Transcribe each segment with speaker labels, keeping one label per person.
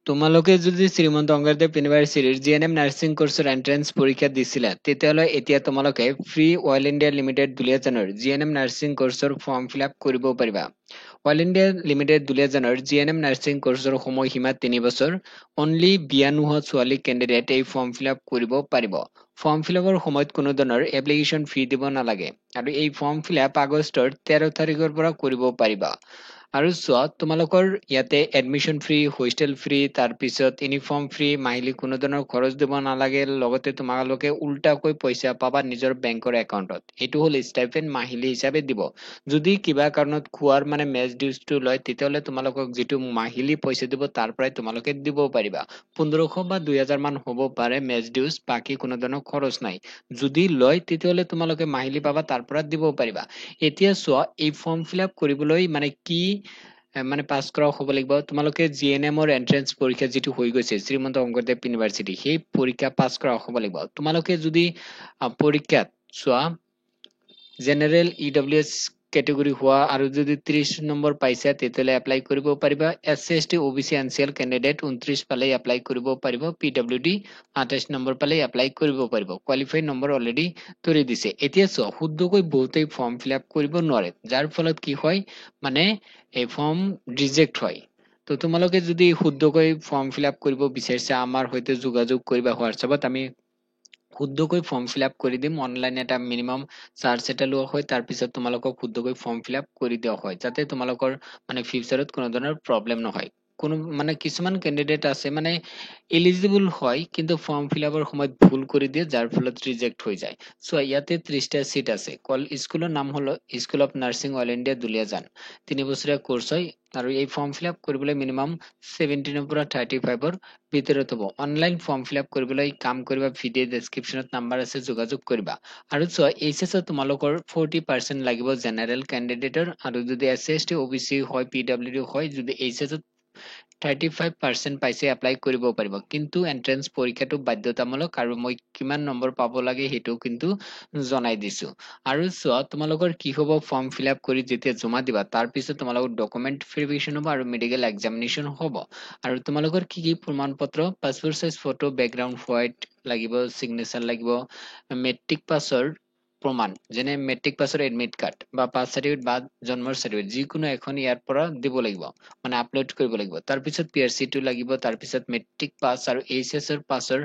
Speaker 1: তোমালোকে যদি শ্ৰীমন্ত শংকৰদেৱ ইউনিভাৰ্চিটিৰ জিএনএম নাৰ্ছিং কোৰ্চৰ এন্ট্ৰেন্স পৰীক্ষা দিছিলা তেতিয়াহ'লে এতিয়া তোমালোকে ফ্ৰী অইল ইণ্ডিয়া লিমিটেড দুলীয়াজানৰ জিএনএম নাৰ্ছিং কোৰ্চৰ ফৰ্ম ফিল আপ কৰিব পাৰিবা। অইল ইণ্ডিয়া লিমিটেড দুলীয়াজানৰ জিএনএম নাৰ্ছিং কোৰ্চৰ সময়সীমা 3 বছৰ। অনলি বিয়া নোহোৱা ছোৱালী কেণ্ডিডেট এই ফৰ্ম ফিল আপ কৰিব পাৰিব। ফৰ্ম ফিল আপৰ সময়ত কোনো ধৰণৰ এপ্লিকেশ্যন ফি দিব নালাগে আৰু এই ফৰ্ম ফিল আপ আগষ্টৰ 13 তাৰিখৰ পৰা কৰিব পাৰিবা। আৰু চোৱা তোমালোকৰ ইয়াতে এডমিশ্যন ফ্ৰী, হোষ্টেল ফ্ৰী, তাৰপিছত ইউনিফৰ্ম ফ্ৰী, মাহিলী কোনো ধৰণৰ খৰচ দিব নালাগে, লগতে তোমালোকে উল্টাকৈ পইচা পাবা নিজৰ বেংকৰ একাউণ্টত। এইটো হ'ল ষ্টাইপেণ্ড মাহিলী হিচাপে দিব। যদি কিবা কাৰণত খোৱাৰ মানে মেচ ডিউজটো লয় তেতিয়াহ'লে তোমালোকক যিটো মাহিলী পইচা দিব তাৰ পৰাই তোমালোকে দিব পাৰিবা। 1500 বা 2000 মান হ'ব পাৰে মেচ ডিউজ, বাকী কোনো ধৰণৰ খৰচ নাই। যদি লয় তেতিয়াহ'লে তোমালোকে মাহিলী পাবা তাৰ পৰা দিব পাৰিবা। এতিয়া চোৱা এই ফৰ্ম ফিল আপ কৰিবলৈ মানে কি মানে পাছ কৰা হ'ব লাগিব। তোমালোকে জিএনএমৰ এন্ট্ৰেন্স পৰীক্ষা যিটো হৈ গৈছে শ্ৰীমন্ত শংকৰদেৱ ইউনিভাৰ্চিটি, সেই পৰীক্ষা পাছ কৰা হ'ব লাগিব। তোমালোকে যদি পৰীক্ষাত চোৱা জেনেৰেল ইডব্লিউএছ কেটেগৰী হোৱা আৰু যদি 30 নম্বৰ পাইছা তেতিয়াহ'লে এপ্লাই কৰিব পাৰিবা। SC ST OBC NCL candidate 29 পালে এপ্লাই কৰিব পাৰিব। PWD 28 নম্বৰ পালে এপ্লাই কৰিব পাৰিব। কোৱালিফাই নম্বৰ অলৰেডি ধৰি দিছে। এতিয়া চোৱা শুদ্ধকৈ বহুতেই ফৰ্ম ফিল আপ কৰিব নোৱাৰে, যাৰ ফলত কি হয় মানে এই ফৰ্ম ৰিজেক্ট হয়। তো তোমালোকে যদি শুদ্ধকৈ ফৰ্ম ফিল আপ কৰিব বিচাৰিছা আমাৰ সৈতে যোগাযোগ কৰিবা হোৱাটছএপত। আমি শুদ্ধকৈ ফৰ্ম ফিল আপ কৰি দিম। অনলাইন এটা মিনিমাম চাৰ্জ এটা লোৱা হয়, তাৰপিছত তোমালোকক শুদ্ধকৈ ফৰ্ম ফিল আপ কৰি দিয়া হয়, যাতে তোমালোকৰ মানে ফিউচাৰত কোনো ধৰণৰ প্ৰব্লেম নহয়। কোনো মানে কিছুমান কেণ্ডিডেট আছে মানে এলিজিবল হয় কিন্তু ফৰ্ম ফিল আপৰ সময়ত ভুল কৰি দিয়ে, যাৰ ফলত ৰিজেক্ট হৈ যায়। চ' ইয়াতে 30টা চিট আছে। স্কুলৰ নাম হলো school of nursing oil India Duliajan. 3 বছৰীয়া কোৰ্চ হয় আৰু এই ফৰ্ম ফিল আপ কৰিবলৈ মিনিমাম 17 পৰা 35ৰ ভিতৰত হ'ব। অনলাইন ফৰ্ম ফিল আপ কৰিবলৈ কাম কৰিবা, ভিডিঅ' ডেছক্ৰিপশ্যনত নাম্বাৰ আছে, যোগাযোগ কৰিবা। আৰু চোৱা এইচএছত তোমালোকৰ 40% লাগিব জেনেৰেল কেণ্ডিডেটৰ, আৰু যদি SC ST OBC হয়, PWD হয়, যদি এইচএছত 35% পাইছে এপ্লাই কৰিব পাৰিব। কিন্তু এন্ট্ৰেন্স পৰীক্ষাটো বাধ্যতামূলক আৰু মই কিমান নম্বৰ পাব লাগে সেইটো কিন্তু জনাই দিছো। আৰু চোৱা তোমালোকৰ কি হ'ব, ফৰ্ম ফিল আপ কৰি যেতিয়া জমা দিবা তাৰ পিছত তোমালোকৰ ডকুমেণ্ট ভেৰিফিকেশ্যন হ'ব আৰু মেডিকেল এক্সামিনেশ্যন হ'ব। আৰু তোমালোকৰ কি কি প্ৰমাণ পত্ৰ, passport size photo, background white লাগিব, চিগনেচাৰ লাগিব, মেট্ৰিক পাছৰ প্ৰমাণ যেনে মেট্ৰিক পাছৰ এডমিট কাৰ্ড বা পাছ চাৰ্টিফিকেট বা জন্মৰ চাৰ্টিফিকেট যিকোনো এখন ইয়াৰ পৰা দিব লাগিব, মানে আপলোড কৰিব লাগিব। তাৰপিছত PRC টো লাগিব, তাৰপিছত মেট্ৰিক পাছ আৰু এইচএছৰ পাছৰ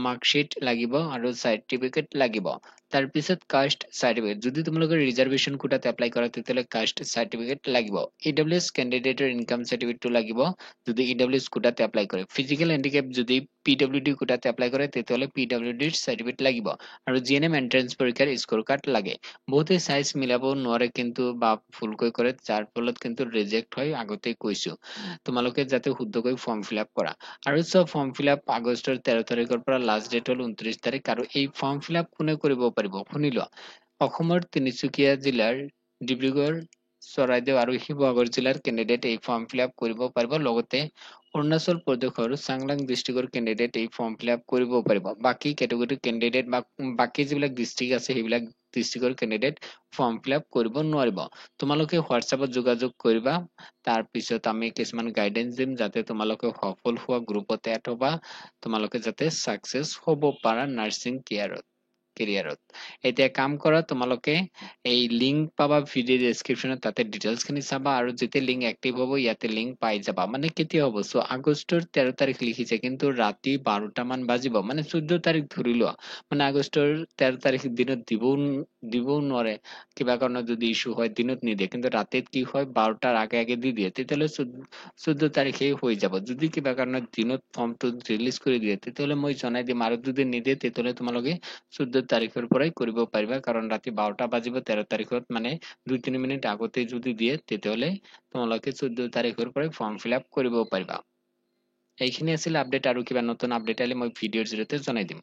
Speaker 1: মাৰ্কশ্বিট লাগিব আৰু চাৰ্টিফিকেট লাগিব। তাৰপিছত কাষ্ট চাৰ্টিফিকেট, যদি তোমালোকে ৰিজাৰ্ভেশ্যন কোটাত এপ্লাই কৰা তেতিয়াহ'লে কাষ্ট চাৰ্টিফিকেট লাগিব। EWS কেণ্ডিডেটৰ ইনকাম চাৰ্টিফিকেটটো লাগিব যদি EWS কোটাত এপ্লাই কৰে। ফিজিকেল হেণ্ডিকেপ যদি PWD কোটাত এপ্লাই কৰে তেতিয়াহ'লে PWD চাৰ্টিফিকেট লাগিব। আৰু জিএনএম এন্ট্ৰেন্স পৰীক্ষাৰ স্ক'ৰ কাৰ্ড লাগে। বহুতে চাইজ মিলাব নোৱাৰে কিন্তু বা ভুলকৈ কৰে, যাৰ ফলত কিন্তু ৰিজেক্ট হয়, আগতেই কৈছো। তোমালোকে যাতে শুদ্ধকৈ ফৰ্ম ফিল আপ কৰা। আৰু চব ফৰ্ম ফিল আপ আগষ্টৰ 13 তাৰিখৰ পৰা লাষ্ট ডেট হ'ল 29 তাৰিখ। আৰু এই ফৰ্ম ফিল আপ কোনে কৰিব পাৰিব শুনি লোৱা। অসমৰ তিনিচুকীয়া জিলাৰ, ডিব্ৰুগড়, চৰাইদেউ আৰু শিৱসাগৰ জিলাৰ কেণ্ডিডেট এই ফৰ্ম ফিল আপ কৰিব পাৰিব। লগতে অৰুণাচল প্ৰদেশৰ চাংলাং ডিষ্ট্ৰিক্টৰ কেণ্ডিডেট এই ফৰ্ম ফিল আপ কৰিব পাৰিব। বাকী কেটেগৰী কেণ্ডিডেট বা বাকী যিবিলাক ডিষ্ট্ৰিক্ট আছে সেইবিলাক ডিষ্ট্ৰিক্টৰ কেণ্ডিডেট ফৰ্ম ফিল আপ কৰিব নোৱাৰিব। তোমালোকে হোৱাটছএপত যোগাযোগ কৰিবা, তাৰপিছত আমি কিছুমান গাইডেন্স দিম যাতে তোমালোকে সফল হোৱা, গ্ৰুপত এড হ'বা, তোমালোকে যাতে ছাকচেছ হ'ব পাৰা নাৰ্ছিং কেৰিয়াৰত। এতিয়া কাম কৰা, তোমালোকে এই লিংক পাবা ভিডিঅ' ডেছক্ৰিপশ্যনত, তাতে ডিটেইলছ খিনি চাবা আৰু যেতিয়া লিংক এক্টিভ হ'ব ইয়াতে লিংক পাই যাবা। মানে কেতিয়া হ'ব, চ' আগষ্টৰ 13 তাৰিখ লিখিছে কিন্তু ৰাতি 12টা মান বাজিব, মানে 14 তাৰিখ ধৰি লোৱা। মানে আগষ্টৰ 13 তাৰিখ দিনত দিবও নোৱাৰে, কিবা কাৰণত যদি ইছ্যু হয় দিনত নিদিয়ে, কিন্তু ৰাতিত কি হয় 12টাৰ আগে আগে দি দিয়ে, তেতিয়াহ'লে 14 তাৰিখেই হৈ যাব। যদি কিবা কাৰণত দিনত ফৰ্মটো ৰিলিজ কৰি দিয়ে তেতিয়াহ'লে মই জনাই দিম, আৰু যদি নিদিয়ে তেতিয়াহ'লে তোমালোকে 14 তাৰিখৰ পৰাই কৰিব পাৰিবা, কাৰণ ৰাতি 12টা বাজিব 13 তাৰিখত, মানে 2-3 মিনিট আগতে যদি দিয়ে তেতিয়াহ'লে তোমালোকে 14 তাৰিখৰ পৰাই ফৰ্ম ফিল আপ কৰিব পাৰিবা। এইখিনি আছিল আপডেট, আৰু কিবা নতুন আপডেট আহিলে মই ভিডিঅ'ৰ জৰিয়তে জনাই দিম।